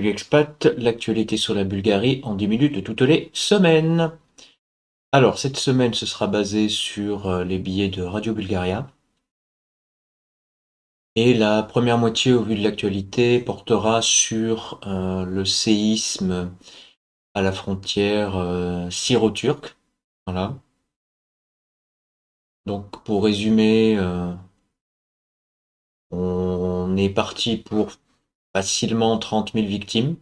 Expat, l'actualité sur la Bulgarie en 10 minutes toutes les semaines. Alors, cette semaine, ce sera basé sur les billets de Radio Bulgaria. Et la première moitié, au vu de l'actualité, portera sur le séisme à la frontière syro-turque. Voilà. Donc, pour résumer, on est parti pour facilement 30 000 victimes.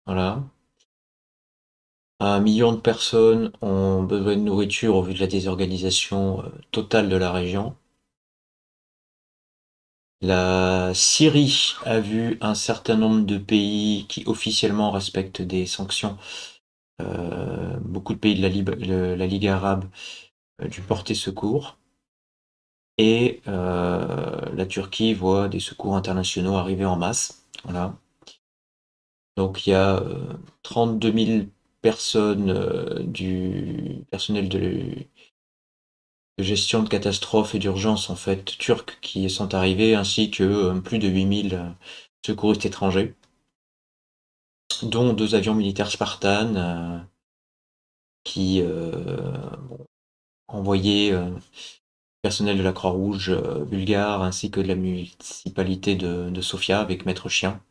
Voilà. 1 million de personnes ont besoin de nourriture au vu de la désorganisation totale de la région. La Syrie a vu un certain nombre de pays qui officiellement respectent des sanctions. Beaucoup de pays de la Ligue arabe du porter secours. Et la Turquie voit des secours internationaux arriver en masse. Voilà. Donc il y a 32 000 personnes du personnel de gestion de catastrophes et d'urgence en fait turcs qui sont arrivés, ainsi que plus de 8000 secouristes étrangers, dont 2 avions militaires Spartan qui envoyaient personnel de la Croix-Rouge bulgare ainsi que de la municipalité de Sofia avec maître chien.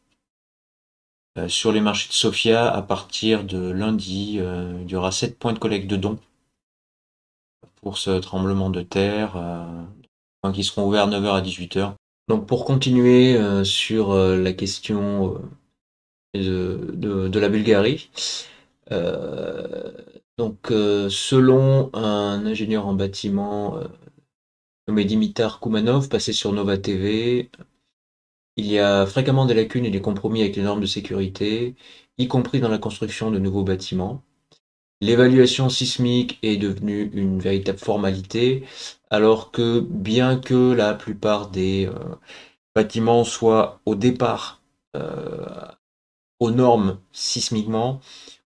Sur les marchés de Sofia, à partir de lundi, il y aura 7 points de collecte de dons pour ce tremblement de terre, qui seront ouverts 9h à 18h. Donc pour continuer sur la question de la Bulgarie, euh, donc selon un ingénieur en bâtiment nommé Dimitar Koumanov, passé sur Nova TV, il y a fréquemment des lacunes et des compromis avec les normes de sécurité, y compris dans la construction de nouveaux bâtiments. L'évaluation sismique est devenue une véritable formalité, alors que bien que la plupart des bâtiments soient au départ euh, aux normes sismiquement,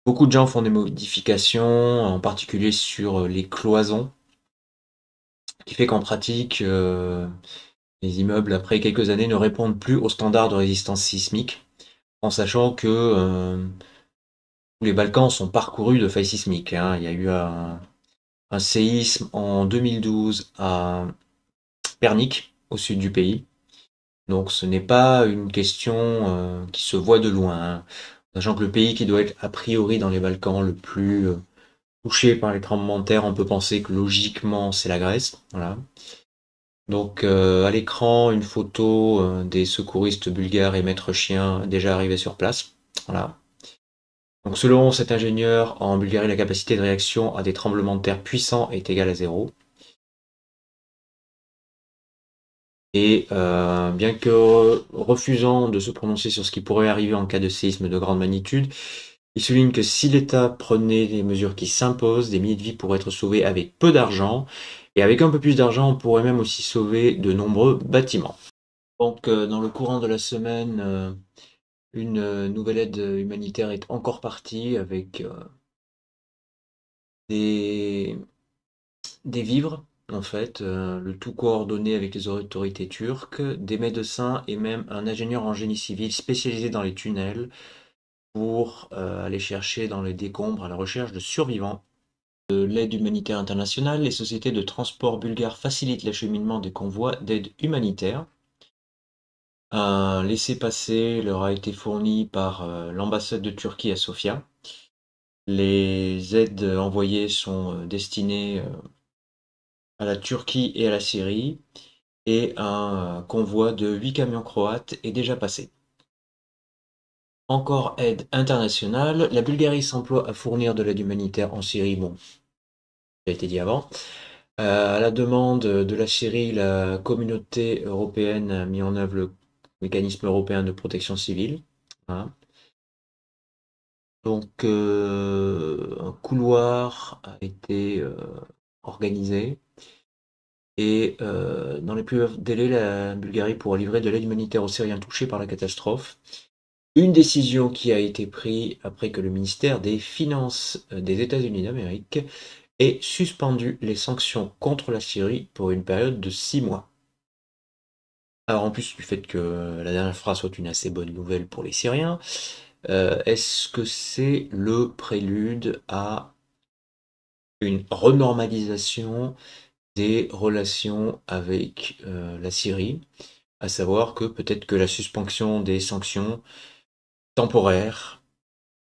beaucoup de gens font des modifications, en particulier sur les cloisons, ce qui fait qu'en pratique, les immeubles, après quelques années, ne répondent plus aux standards de résistance sismique, en sachant que tous les Balkans sont parcourus de failles sismiques, hein. Il y a eu un séisme en 2012 à Pernik, au sud du pays. Donc ce n'est pas une question qui se voit de loin, hein. Sachant que le pays qui doit être a priori dans les Balkans le plus touché par les tremblements de terre, on peut penser que logiquement c'est la Grèce. Voilà. Donc à l'écran, une photo des secouristes bulgares et maître chien déjà arrivés sur place. Voilà. Donc selon cet ingénieur, en Bulgarie, la capacité de réaction à des tremblements de terre puissants est égale à 0. Et bien que refusant de se prononcer sur ce qui pourrait arriver en cas de séisme de grande magnitude, il souligne que si l'État prenait les mesures qui s'imposent, des milliers de vies pourraient être sauvées avec peu d'argent, et avec un peu plus d'argent, on pourrait même aussi sauver de nombreux bâtiments. Donc dans le courant de la semaine, une nouvelle aide humanitaire est encore partie avec des, des vivres, en fait, le tout coordonné avec les autorités turques, des médecins et même un ingénieur en génie civil spécialisé dans les tunnels pour aller chercher dans les décombres à la recherche de survivants. De l'aide humanitaire internationale, les sociétés de transport bulgares facilitent l'acheminement des convois d'aide humanitaire. Un laissez-passer leur a été fourni par l'ambassade de Turquie à Sofia. Les aides envoyées sont destinées à la Turquie et à la Syrie, et un convoi de 8 camions croates est déjà passé. Encore aide internationale, la Bulgarie s'emploie à fournir de l'aide humanitaire en Syrie, bon, ça a été dit avant. À la demande de la Syrie, la communauté européenne a mis en œuvre le mécanisme européen de protection civile. Hein. Donc, un couloir a été organisé. Et dans les plus brefs délais, la Bulgarie pourra livrer de l'aide humanitaire aux Syriens touchés par la catastrophe. Une décision qui a été prise après que le ministère des Finances des États-Unis d'Amérique ait suspendu les sanctions contre la Syrie pour une période de 6 mois. Alors en plus du fait que la dernière phrase soit une assez bonne nouvelle pour les Syriens, Est-ce que c'est le prélude à une renormalisation des relations avec la Syrie? À savoir que peut-être que la suspension des sanctions temporaires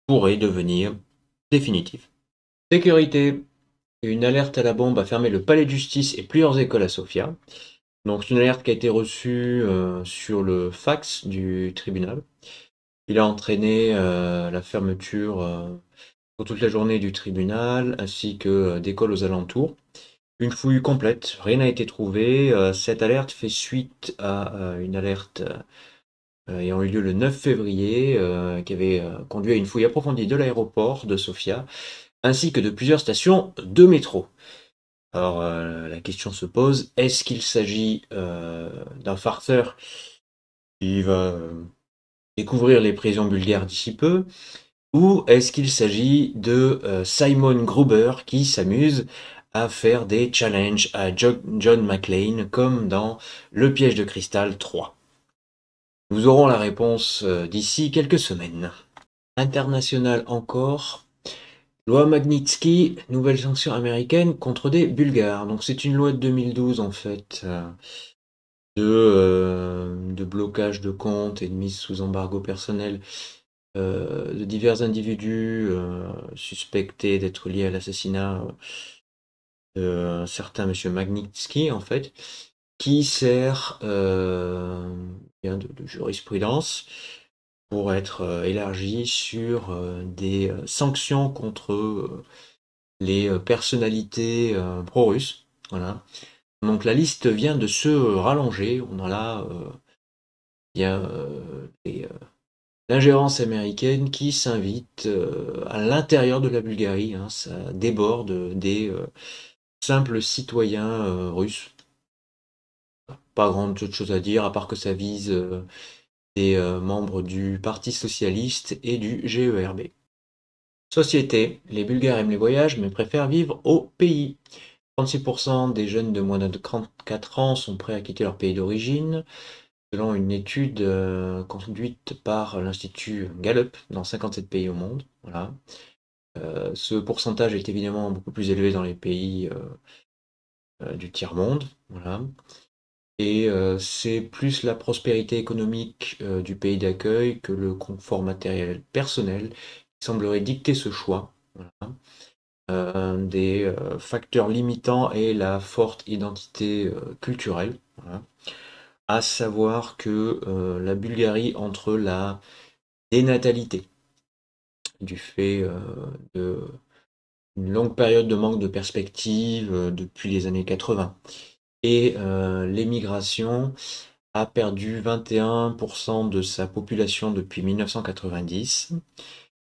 pourrait devenir définitive. Sécurité. Une alerte à la bombe a fermé le palais de justice et plusieurs écoles à Sofia. Donc c'est une alerte qui a été reçue sur le fax du tribunal. Il a entraîné la fermeture pour toute la journée du tribunal ainsi que d'écoles aux alentours. Une fouille complète, rien n'a été trouvé. Cette alerte fait suite à une alerte ayant eu lieu le 9 février qui avait conduit à une fouille approfondie de l'aéroport de Sofia ainsi que de plusieurs stations de métro. Alors la question se pose, est-ce qu'il s'agit d'un farceur qui va découvrir les prisons bulgares d'ici peu, ou est-ce qu'il s'agit de Simon Gruber qui s'amuse à faire des challenges à John McClane comme dans Le Piège de Cristal 3? Nous aurons la réponse d'ici quelques semaines. International encore. Loi Magnitsky, nouvelle sanction américaine contre des Bulgares. Donc c'est une loi de 2012 en fait, de blocage de comptes et de mise sous embargo personnel de divers individus suspectés d'être liés à l'assassinat d'un certain monsieur Magnitsky en fait, qui sert bien de jurisprudence pour être élargi sur des sanctions contre les personnalités pro-russes. Voilà. Donc la liste vient de se rallonger. On a là bien l'ingérence américaine qui s'invite à l'intérieur de la Bulgarie. Hein. Ça déborde des simples citoyens russes. Pas grande chose à dire, à part que ça vise des membres du Parti socialiste et du GERB. Société. Les Bulgares aiment les voyages, mais préfèrent vivre au pays. 36% des jeunes de moins de 34 ans sont prêts à quitter leur pays d'origine, selon une étude conduite par l'Institut Gallup dans 57 pays au monde. Voilà. Ce pourcentage est évidemment beaucoup plus élevé dans les pays du tiers-monde. Voilà. Et c'est plus la prospérité économique du pays d'accueil que le confort matériel personnel qui semblerait dicter ce choix. Voilà. Des facteurs limitants est la forte identité culturelle. Voilà. À savoir que la Bulgarie, entre la dénatalité, du fait d'une longue période de manque de perspective depuis les années 80, et l'émigration, a perdu 21% de sa population depuis 1990,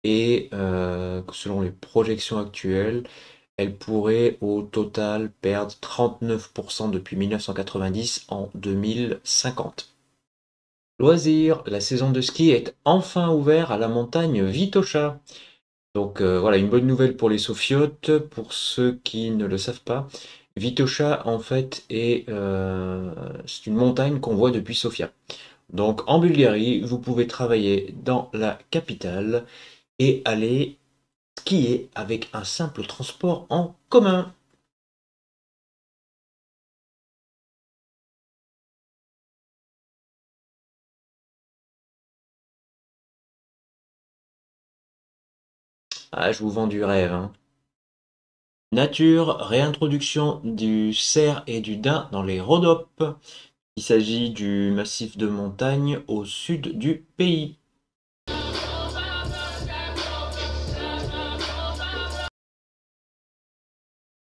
et selon les projections actuelles, elle pourrait au total perdre 39% depuis 1990 en 2050. Loisirs, la saison de ski est enfin ouverte à la montagne Vitosha. Donc voilà, une bonne nouvelle pour les Sofiotes. Pour ceux qui ne le savent pas, Vitosha en fait c'est une montagne qu'on voit depuis Sofia. Donc en Bulgarie, vous pouvez travailler dans la capitale et aller skier avec un simple transport en commun. Ah, je vous vends du rêve, hein. Nature, réintroduction du cerf et du daim dans les Rhodopes. Il s'agit du massif de montagne au sud du pays.